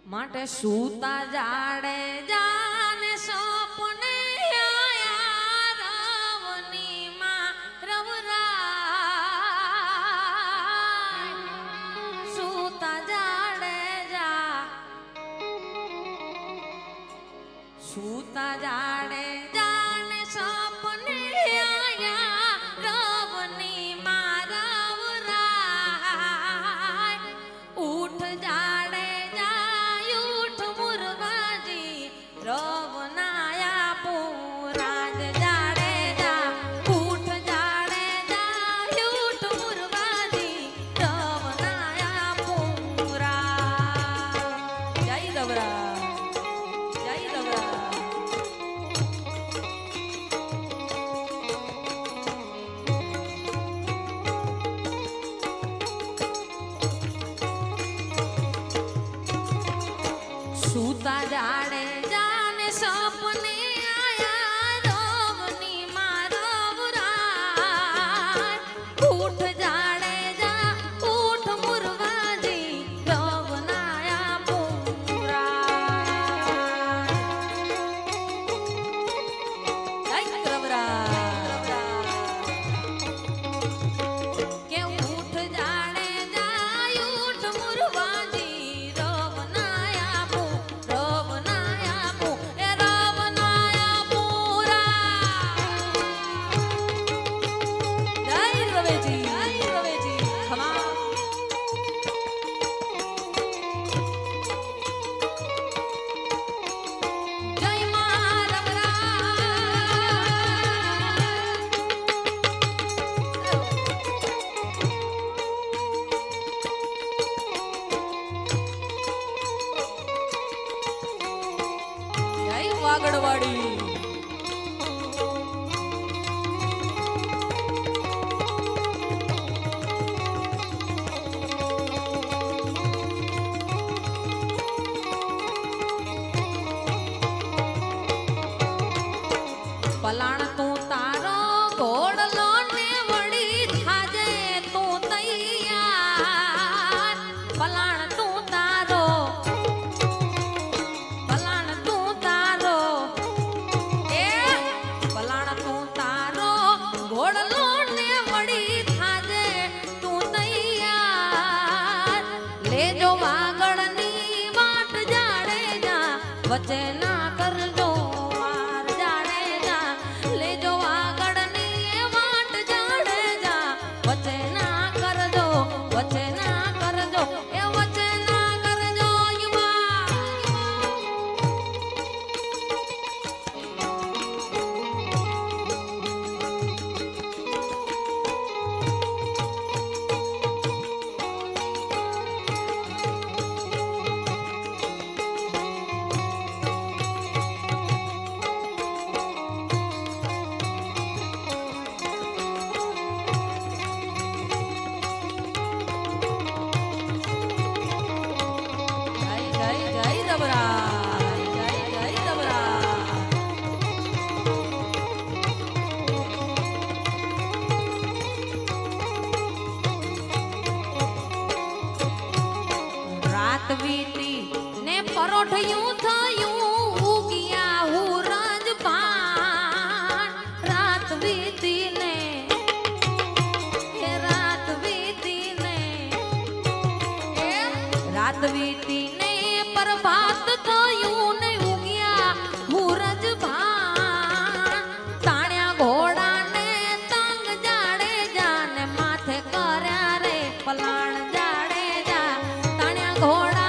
માટે સૂતા જાડે જાને સપને આયા રવની માં રવરાય સૂતા જાડે જા સૂતા જાડે જાને સપને આયા રવની માં રવરાય ઉઠ જાડે રવનાયા પુરાજ જાડે જા ઉઠ જાડે જા ઉઠ મુરવાજી રવનાયા પુરા જય રવરા જય રવરા સૂતા જાડે સપને આયા રવની માં રવરાય ઉઠ જાડે જા ઉઠ મુરવાજી રવનાયા પુરા જય રવરા કે ઉઠ જાડે જા ઉઠ મુરવાજી રવનાયા વાગડવાડી પલાણ તું તારો ઘોડલો ને વળી થાજે તું તૈયાર પલાણ તું તારો ઘોડલો ને વળી થાજે તું તૈયાર લેજો વાગડની વાટ જાડે જા વચ્ચે ના કરજો વાર જાડે જા લેજો વાગડની વાટ જાડે જા વચ્ચે ના કરજો વચ્ચે ના કરજો એ વચ્ચે ના કરજો વીતી ને પરોઠયું થયું ઉગિયા હું રાજપાન રાત વીતી ને રાત વીતી ને પ્રભાત થયું ને ઉગિયા હું રાજપાન તાણ્યા ઘોડા ને તંગ જાડે જાને માથે કર્યા રે પલાણ જાડે જા તાણ્યા ઘોડા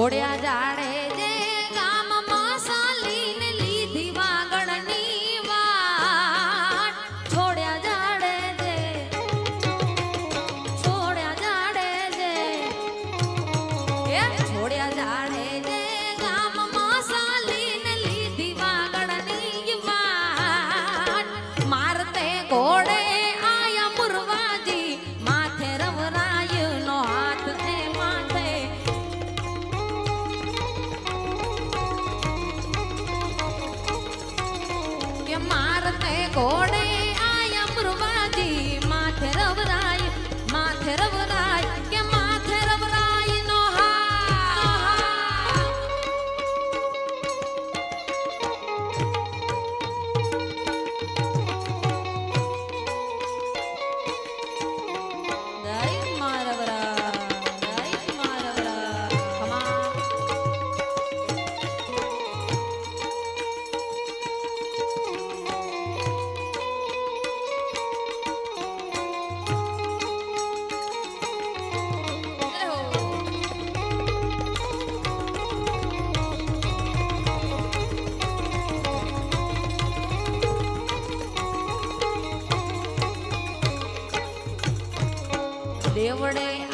છોડ્યા જાડે જે ગામમાં સાલીને લીધી વાગડની વાટ છોડ્યા જાડે જે છોડ્યા જાડે જે એ છોડ્યા જાડે જે ગામમાં સાલીને લીધી વાગડની વાટ મારતે ઘોડે આયા મુરવાજી માથે રવરાયનો હાથ એ માથે કે મારતે ઘોડે આયા મુરવાજી માથે રવરાય કે માથે રવરાય નો હા દઈ મારવરા ખમા દેવડે